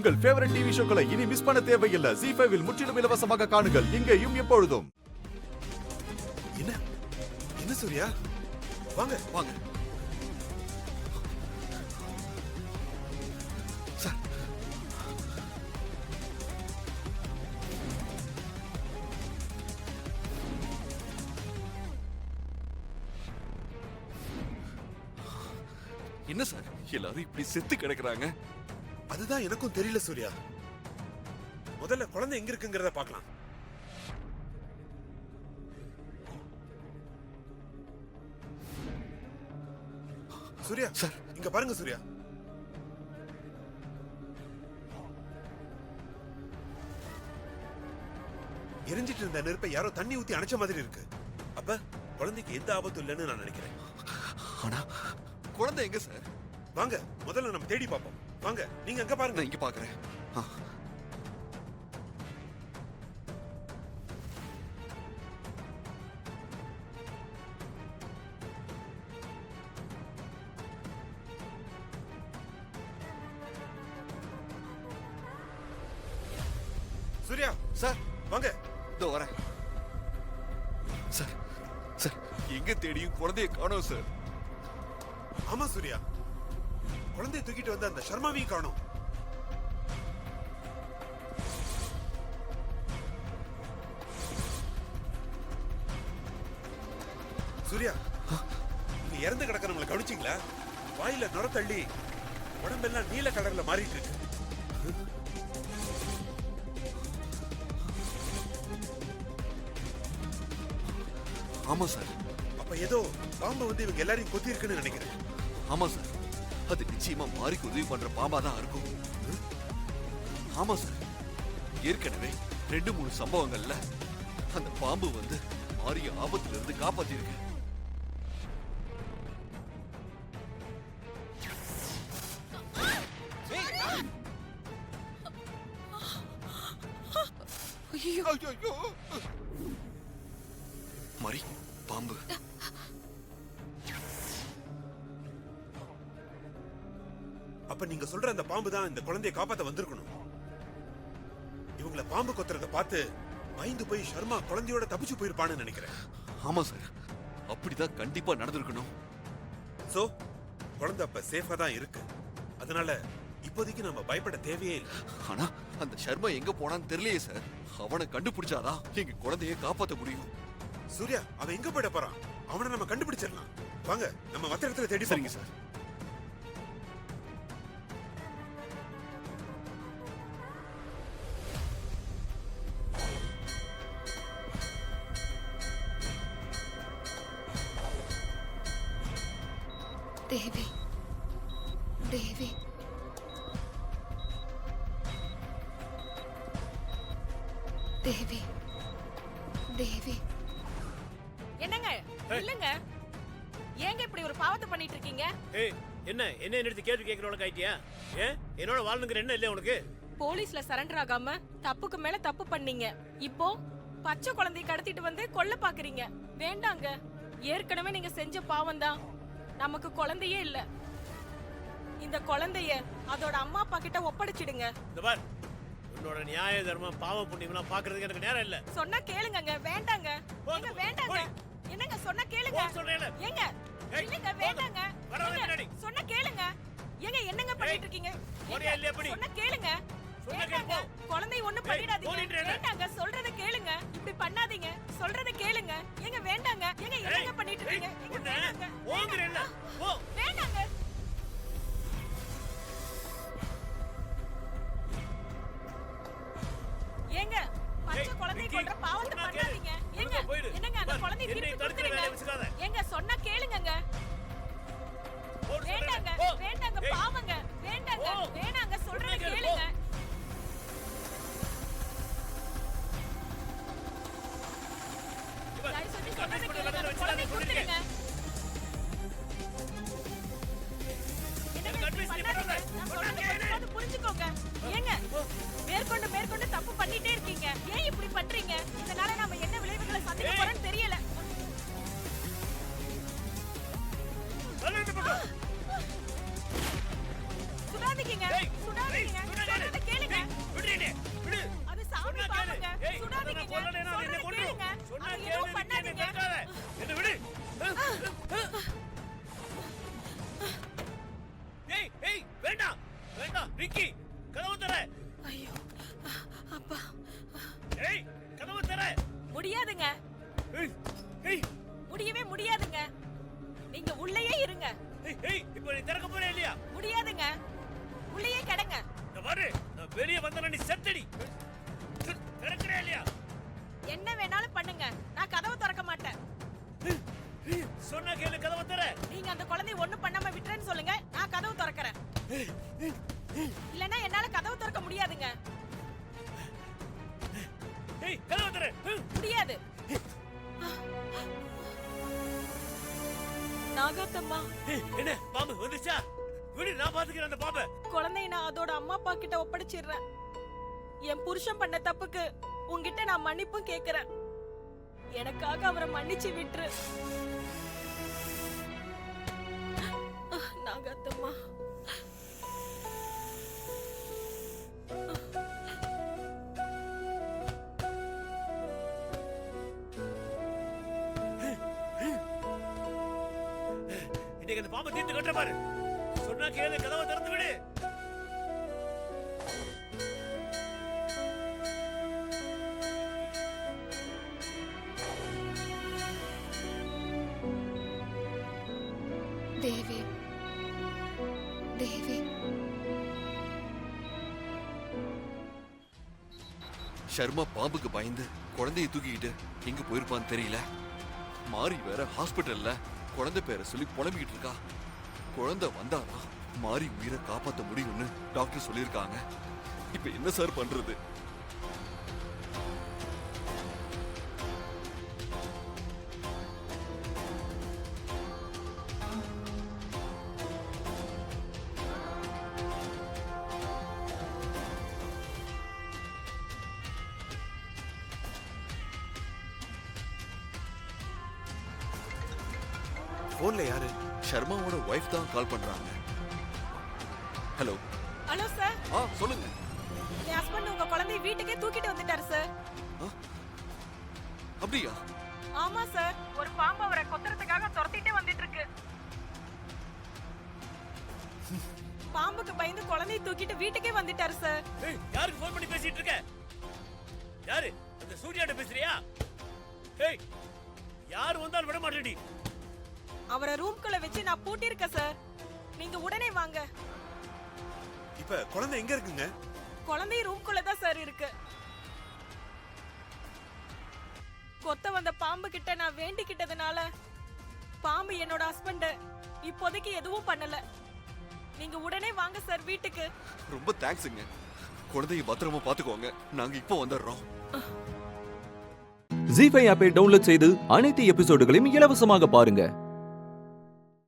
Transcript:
உங்கள் favourite TV ஷோக்களை இனி miss பண்ண தேவையில்லை. ZEE5 இல் முற்றிலும் இலவசமாக காணுங்கள். இங்கேயும் எப்பொழுதும். என்ன என்ன சூர்யா, வாங்க வாங்க சார். என்ன சார் எல்லாரும் இப்படி செத்து கிடக்குறாங்க? அதுதான் எனக்கும் தெரியல சூர்யா. முதல்ல குழந்தை எங்க இருக்குங்கிறத பார்க்கலாம். சூர்யா சார் இங்க பாருங்க சூர்யா. எரிஞ்சிட்டு இருந்த நெருப்பை யாரோ தண்ணி ஊத்தி அணைச்ச மாதிரி இருக்கு. அப்ப குழந்தைக்கு எந்த ஆபத்தும் இல்லைன்னு நான் நினைக்கிறேன். ஆனா குழந்தை எங்க சார்? வாங்க முதல்ல நம்ம தேடி பார்ப்போம். வாங்க நீங்க அங்க பாருங்க. நான் இங்க பாக்குறேன். சூர்யா சார் வாங்க. இதோ வரேன். சார் சார் எங்க தேடியும் குழந்தைய காணோம் சார். ஆமா சூர்யா, குழந்தையை தூக்கிட்டு வந்த அந்த சர்மாவையும் காணோம். சூர்யா நீங்க இறந்து கிடக்கிறவங்களை கவனிச்சீங்களா? வாயில நுர தள்ளி உடம்பெல்லாம் நீல கலர்ல மாறிட்டு இருக்கு. ஆமா சார். அப்ப ஏதோ பாம்பு வந்து இவங்க எல்லாரையும் கொத்தி இருக்குன்னு நினைக்கிறேன். ஆமா சார், அது நிச்சயமா மாறிக்கு உதவி பண்ற பாம்பா தான் இருக்கும். ஆமா சார், ஏற்கனவே 2-3 சம்பவங்கள்ல அந்த பாம்பு வந்து மாறிய ஆபத்துல இருந்து காப்பாத்தி இருக்கு. மாறி பாம்பு. அப்ப நீங்க சொல்ற அந்த பாம்பு தான் இந்த குழந்தையை காப்பாத்த வந்திருக்கணும். இவங்கள பாம்பு கொத்துறத பார்த்து பயந்து போய் சர்மா குழந்தையோட தப்பிச்சு போயிருப்பான்னு நினைக்கிறேன். ஆமா சார், அப்படிதான் கண்டிப்பா நடந்திருக்கணும். சோ குழந்தை அப்ப சேஃபா தான் இருக்கு. அதனால இப்போதைக்கு நம்ம பயப்பட தேவையே இல்லை. ஆனா அந்த சர்மா எங்க போனான்னு தெரியலையே சார். அவனை கண்டுபிடிச்சாதான் எங்க குழந்தைய காப்பாத்த முடியும். சூர்யா அவன் எங்க போயிட போறான்? அவனை நம்ம கண்டுபிடிச்சிடலாம். வாங்க நம்ம மத்த இடத்துல தேடி. சரிங்க சார். தேவி தேவி தேவி தேவி. என்னங்க இல்லங்க, ஏங்க இப்படி ஒரு பாவத்தை பண்ணிட்டு இருக்கீங்க? ஏய் என்ன எடுத்து கேள்வி கேக்குறவளுக்கு ஆயிட்டியா? ஏன் என்னோட வாழ்ந்துங்கிற என்ன இல்ல உனக்கு? போலீஸ்ல சரண்டர் ஆகாம தப்புக்கு மேல தப்பு பண்ணீங்க. இப்போ பச்சை குழந்தையை கடத்திட்டு வந்து கொல்ல பாக்குறீங்க. வேண்டாங்க, ஏற்கனவே நீங்க செஞ்ச பாவம் தான். நமக்கு குழந்தையே இல்ல. இந்த குழந்தைய அதோட அம்மா அப்பா கிட்ட ஒப்படைச்சிடுங்க. இந்த பார், உன்னோட நியாய தர்மம் பாவம் புண்ணியம்லாம் பாக்குறதுக்கு எனக்கு நேரம் இல்ல. சொன்னா கேளுங்க. வேண்டாங்க ஏங்க, வேண்டாங்க. என்னங்க சொன்னா கேளுங்க. ஏங்க இல்லங்க, வேண்டாங்க. சொன்னா கேளுங்க. ஏங்க என்னங்க பண்ணிட்டு இருக்கீங்க? சொன்னா கேளுங்க. வேண்டாங்க, குழந்தை ஒண்ணு பண்ணிடாதீங்க. வேண்டாங்க, சொல்றத கேளுங்க. இப்படி பண்ணாதீங்க, சொல்றத கேளுங்க. ஏங்க வேண்டாங்க. ஏங்க என்னங்க பண்ணிட்டு இருக்கீங்க? வேண்டாங்க. ஏங்க பச்சை குழந்தை கொன்ற பாவத்தை பண்ணாதீங்க. ஏங்க என்னங்க அந்த குழந்தையை திருப்பி கொடுத்துருங்க. ஏங்க சொன்னா கேளுங்கங்க. வேண்டாங்க வேண்டாங்க, பாவங்க. வேண்டாங்க வேணாங்க, சொல்றத கேளுங்க. தயவு செஞ்சு சொல்றத கேளுங்க. குழந்தையை கொடுத்துருங்க. புரிஞ்சுக்கோங்க. ஏங்க மேற்கொண்டு தப்பு பண்ணிட்டே இருக்கீங்க. ஏன் இப்படி பண்றீங்க? இதனால நாம என்ன விளைவுகளை சந்திக்க போறோம்னு தெரியல. சுடாதீங்க. சொல்றத கேளுங்க. திறந்தனா நீ செத்தடி. திறக்கறே இல்லையா? என்ன வேணாலும் பண்ணுங்க, நான் கதவை திறக்க மாட்டேன். சொன்னா கேளு, கதவை திற. நீங்க அந்த குழந்தையை ஒண்ணும் பண்ணாம விட்டுறேன்னு சொல்லுங்க, நான் கதவு திறக்கறேன். இல்லனா என்னால கதவு திறக்க முடியாதுங்க. ஏய், கதவை திற. முடியாது. நாகாத்தம்மா, என்ன பாம்பு வந்துச்சா? விடு, நான் பாத்துக்கிறேன் அந்த பாம்பை. குழந்தையை நான் அதோட அம்மா அப்பா கிட்ட ஒப்படைச்சிடுறேன். என் புருஷன் பண்ண தப்புக்கு உன்கிட்ட நான் மன்னிப்பும் கேக்குறேன். எனக்காக அவரை மன்னிச்சு விட்டுரு. நாகாத்தம்மா, இன்னைக்கு அந்த பாம்பை தீர்த்து கட்டுற பாரு. சொன்னா கேளு, கதவை திறந்து விடு. தேவி, தேவி. ஷர்மா பாம்புக்கு பயந்து குழந்தையை தூக்கிக்கிட்டு எங்க போயிருப்பான்னு தெரியல. மாரி வேற ஹாஸ்பிட்டல்ல குழந்தை பேரை சொல்லி புலம்பிக்கிட்டு இருக்கா. குழந்தை வந்தாதான் மாரி உயிரை காப்பாத்த முடியும்னு டாக்டர் சொல்லியிருக்காங்க. இப்ப என்ன சார் பண்றது? போன்ல யாரு? ஷர்மாவோட ஒய்ஃப் தான் கால் பண்றாங்க. ஹலோ. Hello sir. சொல்லுங்க. என் ஹஸ்பண்ட் உங்க குழந்தையை வீட்டுக்கே தூக்கிட்டு வந்துட்டாரு சார். அப்படியா? ஆமா சார், ஒரு பாம்பு அவரை கொத்துறதுக்காக துரத்திட்டே வந்துட்டு இருக்கு. பாம்புக்கு பயந்து குழந்தையை தூக்கிட்டு வீட்டுக்கே வந்துட்டாரு சார். ஏய், யாருக்கு ஃபோன் பண்ணி பேசிட்டு இருக்க? யாரு? அந்த சூர்யாட்ட பேசுறியா? ஏய், யார் வந்தாலும் விட மாட்டேடி. அவரை ரூம்குள்ள வச்சு நான் பூட்டி இருக்கேன் சார். நீங்க உடனே வாங்க. இப்ப குழந்தை எங்க இருக்குங்க? குழந்தை ரூம்குள்ள தான் சார் இருக்கு. கொத்த வந்த பாம்பு கிட்ட நான் வேண்டிக்கிட்டதுனால பாம்பு என்னோட ஹஸ்பண்ட் இப்போதைக்கு எதுவும் பண்ணல. நீங்க உடனே வாங்க சார் வீட்டுக்கு. ரொம்ப தேங்க்ஸ்ங்க. குழந்தையை பத்திரமா பாத்துக்கோங்க. நாங்க இப்போ வந்துடுறோம். ஜீ5 ஆப்பை டவுன்லோட் செய்து அனைத்து எபிசோடுகளையும் இலவசமாக பாருங்க.